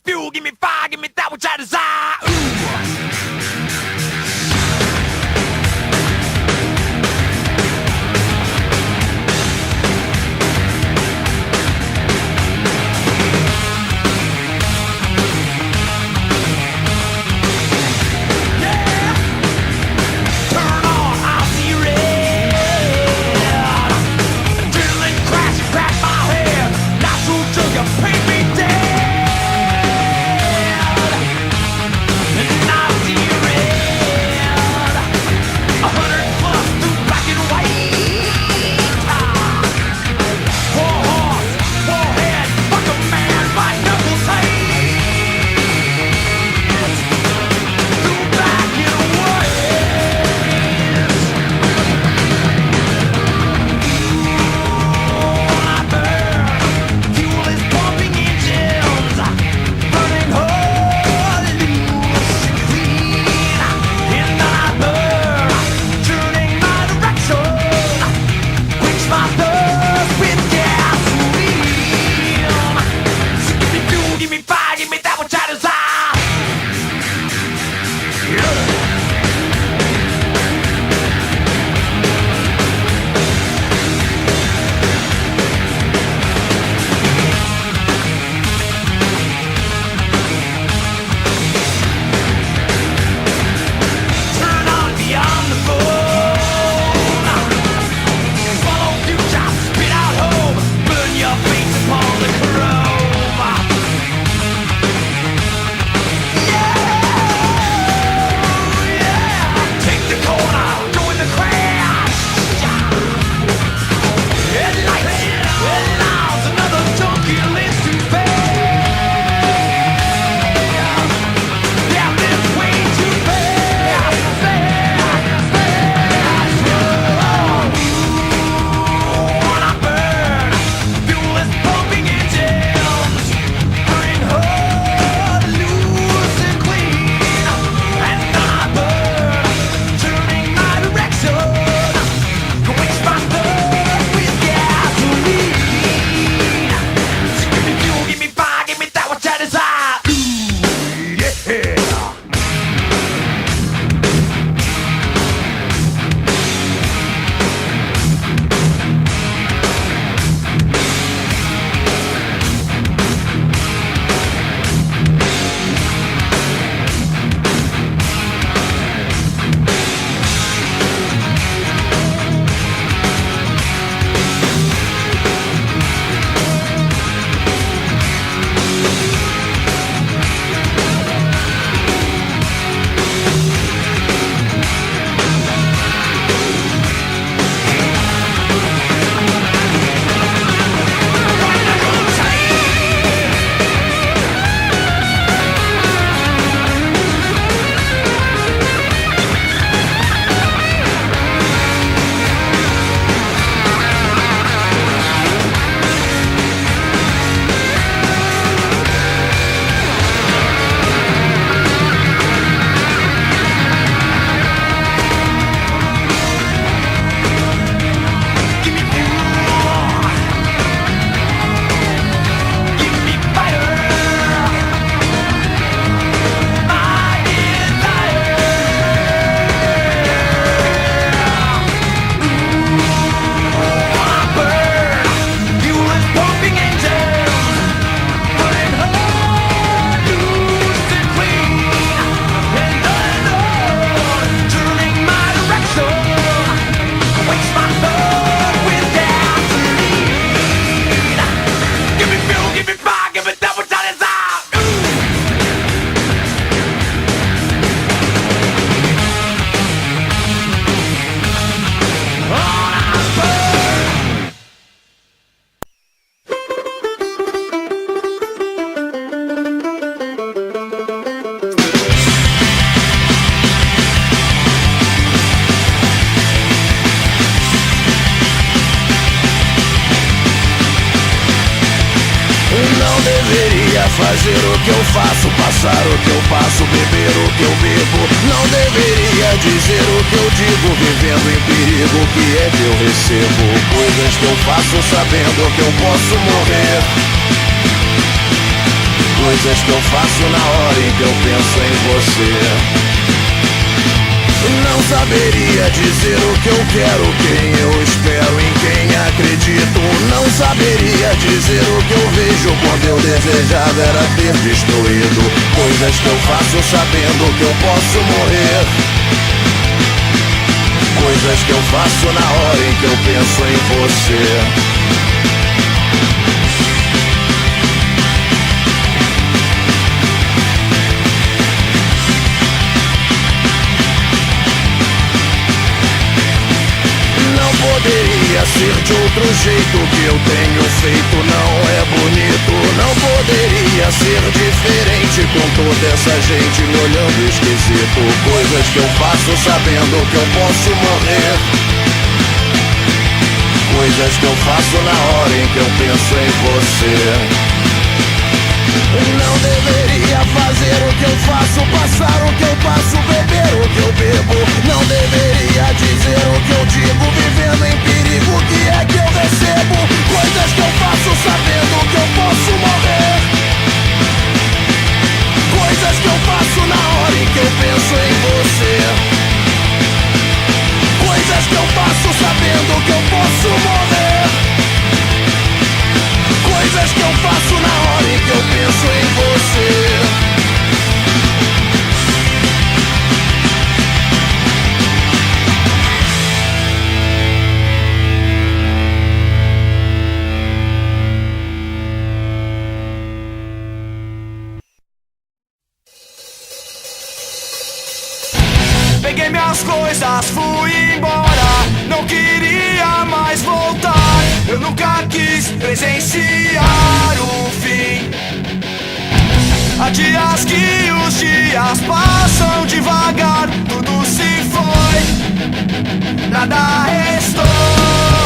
fuel, give me fire, give me that which I desire. Ooh. Fazer o que eu faço, passar o que eu passo, beber o que eu bebo. Não deveria dizer o que eu digo, vivendo em perigo. O que é que eu recebo? Coisas que eu faço sabendo que eu posso morrer. Coisas que eu faço na hora em que eu penso em você. Não saberia dizer o que eu quero, quem eu espero, em quem acredito. Não saberia dizer o que eu vejo quando eu desejava era ter destruído. Coisas que eu faço sabendo que eu posso morrer. Coisas que eu faço na hora em que eu penso em você. Poderia ser de outro jeito, o que eu tenho feito não é bonito. Não poderia ser diferente com toda essa gente me olhando esquisito. Coisas que eu faço sabendo que eu posso morrer. Coisas que eu faço na hora em que eu penso em você. Não deveria fazer o que eu faço, passar o que eu passo, beber o que eu bebo. Não deveria dizer o que eu digo, vivendo em perigo, o que é que eu recebo? Coisas que eu faço sabendo que eu posso morrer. Coisas que eu faço na hora em que eu penso em você. Coisas que eu faço sabendo que eu posso morrer. Coisas que eu faço na hora em que eu penso em você. Peguei minhas coisas, fui embora. Não queria mais voltar. Eu nunca quis presenciar o fim. Há dias que os dias passam devagar. Tudo se foi, nada restou.